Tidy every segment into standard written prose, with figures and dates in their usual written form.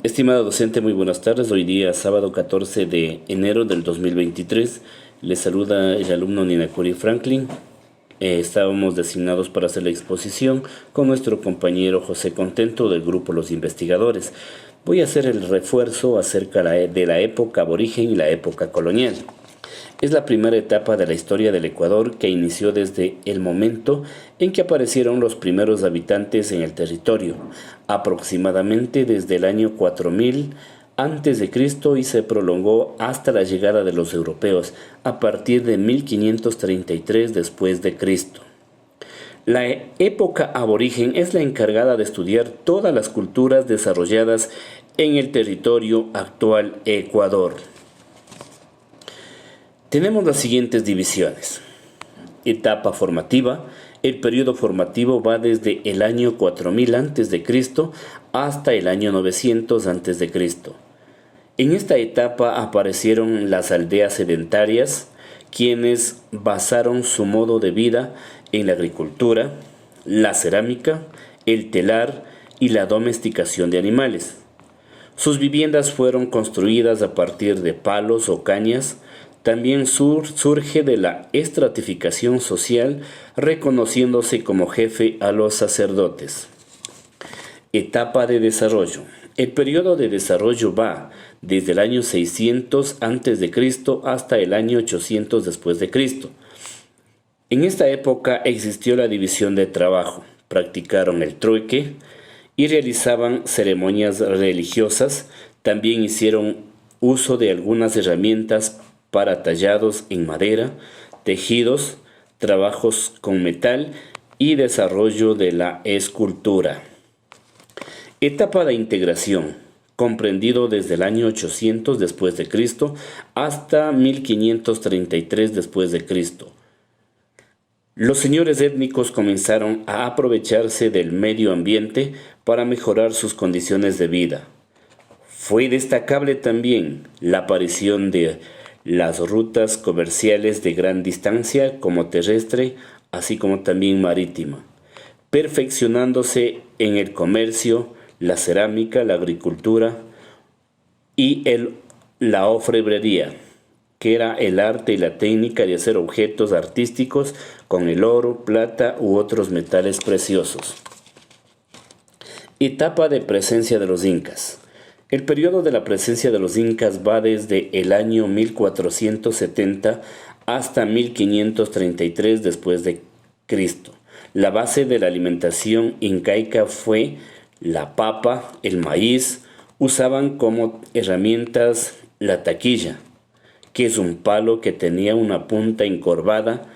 Estimado docente, muy buenas tardes. Hoy día, sábado 14 de enero del 2023, le saluda el alumno Ninacuri Franklin. Estábamos designados para hacer la exposición con nuestro compañero José Contento del grupo Los Investigadores. Voy a hacer el refuerzo acerca de la época aborigen y la época colonial. Es la primera etapa de la historia del Ecuador que inició desde el momento en que aparecieron los primeros habitantes en el territorio, aproximadamente desde el año 4000 a.C. y se prolongó hasta la llegada de los europeos a partir de 1533 después de Cristo. La época aborigen es la encargada de estudiar todas las culturas desarrolladas en el territorio actual Ecuador. Tenemos las siguientes divisiones. Etapa formativa. El periodo formativo va desde el año 4000 a.C. hasta el año 900 a.C. En esta etapa aparecieron las aldeas sedentarias, quienes basaron su modo de vida en la agricultura, la cerámica, el telar y la domesticación de animales. Sus viviendas fueron construidas a partir de palos o cañas. También surge de la estratificación social, reconociéndose como jefe a los sacerdotes. Etapa de desarrollo. El periodo de desarrollo va desde el año 600 a.C. hasta el año 800 después de Cristo. En esta época existió la división de trabajo, practicaron el trueque y realizaban ceremonias religiosas. También hicieron uso de algunas herramientas para tallados en madera, tejidos, trabajos con metal y desarrollo de la escultura. Etapa de integración, comprendido desde el año 800 después de Cristo hasta 1533 después de Cristo. Los señores étnicos comenzaron a aprovecharse del medio ambiente para mejorar sus condiciones de vida. Fue destacable también la aparición de las rutas comerciales de gran distancia como terrestre, así como también marítima, perfeccionándose en el comercio, la cerámica, la agricultura y la orfebrería, que era el arte y la técnica de hacer objetos artísticos con el oro, plata u otros metales preciosos. Etapa de presencia de los incas. El periodo de la presencia de los incas va desde el año 1470 hasta 1533 después de Cristo. La base de la alimentación incaica fue la papa, el maíz. Usaban como herramientas la taquilla, que es un palo que tenía una punta encorvada,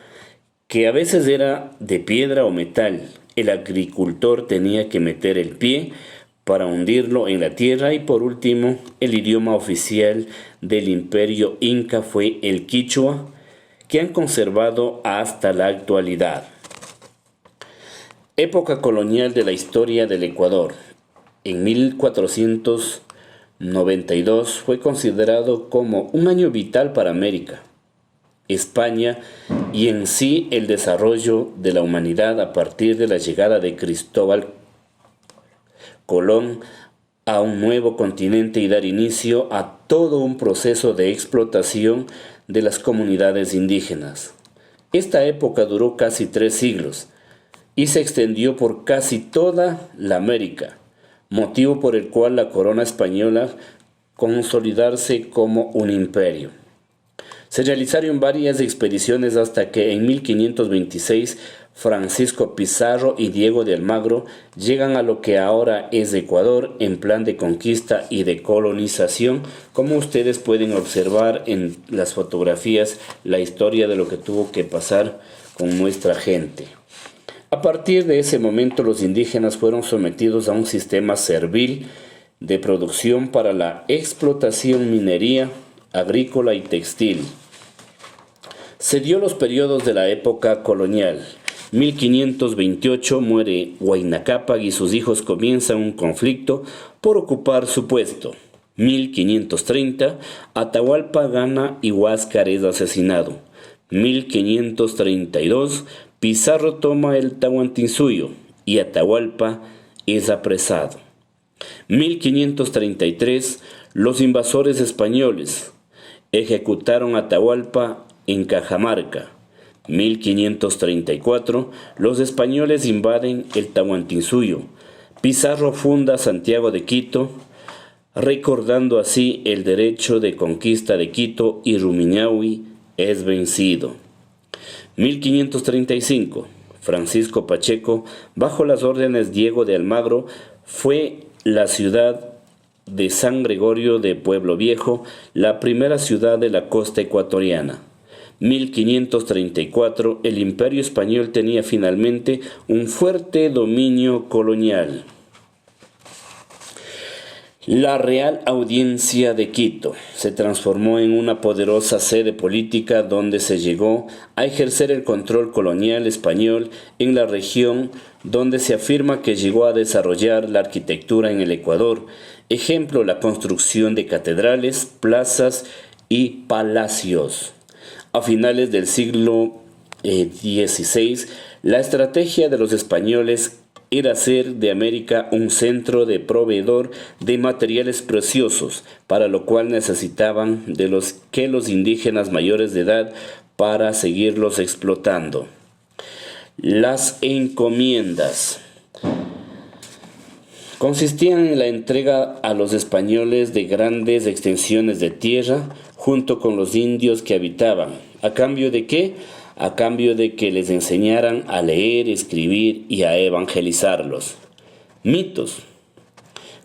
que a veces era de piedra o metal. El agricultor tenía que meter el pie para hundirlo en la tierra. Y por último, el idioma oficial del imperio inca fue el quichua, que han conservado hasta la actualidad. Época colonial de la historia del Ecuador. En 1492 fue considerado como un año vital para América, España y en sí el desarrollo de la humanidad a partir de la llegada de Cristóbal Colón a un nuevo continente y dar inicio a todo un proceso de explotación de las comunidades indígenas. Esta época duró casi 3 siglos y se extendió por casi toda la América, motivo por el cual la corona española consolidarse como un imperio. Se realizaron varias expediciones hasta que en 1526 Francisco Pizarro y Diego de Almagro llegan a lo que ahora es Ecuador en plan de conquista y de colonización. Como ustedes pueden observar en las fotografías, la historia de lo que tuvo que pasar con nuestra gente. A partir de ese momento, los indígenas fueron sometidos a un sistema servil de producción para la explotación minería, agrícola y textil. Se dio los periodos de la época colonial. 1528 muere Huayna Cápac y sus hijos comienzan un conflicto por ocupar su puesto. 1530 Atahualpa gana y Huáscar es asesinado. 1532 Pizarro toma el Tahuantinsuyo y Atahualpa es apresado. 1533, los invasores españoles ejecutaron Atahualpa en Cajamarca. 1534, los españoles invaden el Tahuantinsuyo. Pizarro funda Santiago de Quito, recordando así el derecho de conquista de Quito, y Rumiñahui es vencido. 1535, Francisco Pacheco, bajo las órdenes Diego de Almagro, fue la ciudad de San Gregorio de Pueblo Viejo, la primera ciudad de la costa ecuatoriana. 1534, el Imperio Español tenía finalmente un fuerte dominio colonial. La Real Audiencia de Quito se transformó en una poderosa sede política donde se llegó a ejercer el control colonial español en la región, donde se afirma que llegó a desarrollar la arquitectura en el Ecuador, ejemplo la construcción de catedrales, plazas y palacios. A finales del siglo XVI, la estrategia de los españoles era hacer de América un centro de proveedor de materiales preciosos, para lo cual necesitaban de los indígenas mayores de edad para seguirlos explotando. Las encomiendas consistían en la entrega a los españoles de grandes extensiones de tierra junto con los indios que habitaban. ¿A cambio de qué? A cambio de que les enseñaran a leer, escribir y a evangelizarlos. Mitos.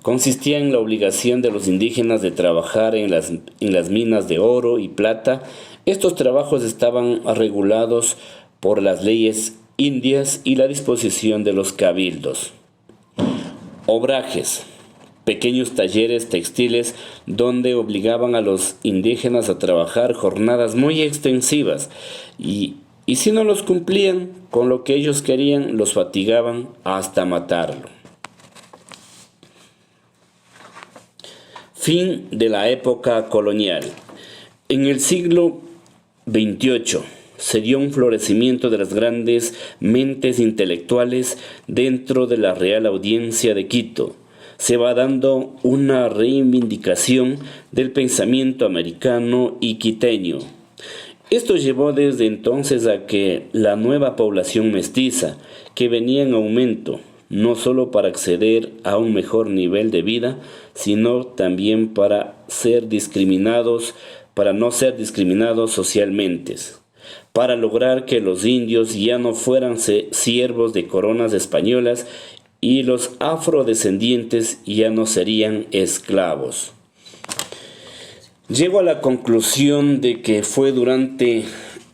Consistía en la obligación de los indígenas de trabajar en las minas de oro y plata. Estos trabajos estaban regulados por las leyes indias y la disposición de los cabildos. Obrajes. Pequeños talleres textiles donde obligaban a los indígenas a trabajar jornadas muy extensivas y si no los cumplían con lo que ellos querían, los fatigaban hasta matarlo. Fin de la época colonial. En el siglo XXVIII se dio un florecimiento de las grandes mentes intelectuales dentro de la Real Audiencia de Quito. Se va dando una reivindicación del pensamiento americano y quiteño. Esto llevó desde entonces a que la nueva población mestiza, que venía en aumento, no solo para acceder a un mejor nivel de vida, sino también para no ser discriminados socialmente, para lograr que los indios ya no fueran siervos de coronas españolas y los afrodescendientes ya no serían esclavos. Llego a la conclusión de que fue durante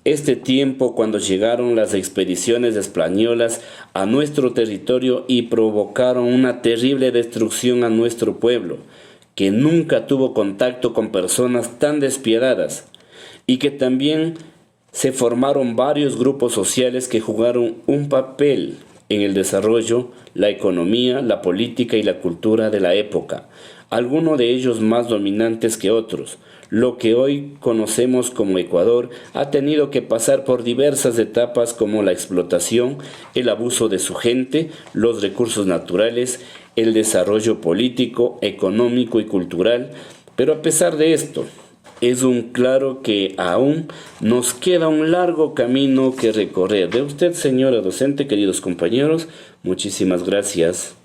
este tiempo cuando llegaron las expediciones españolas a nuestro territorio y provocaron una terrible destrucción a nuestro pueblo, que nunca tuvo contacto con personas tan despiadadas, y que también se formaron varios grupos sociales que jugaron un papel en el desarrollo, la economía, la política y la cultura de la época, algunos de ellos más dominantes que otros. Lo que hoy conocemos como Ecuador ha tenido que pasar por diversas etapas como la explotación, el abuso de su gente, los recursos naturales, el desarrollo político, económico y cultural, pero a pesar de esto, es un claro que aún nos queda un largo camino que recorrer. De usted, señora docente, queridos compañeros, muchísimas gracias.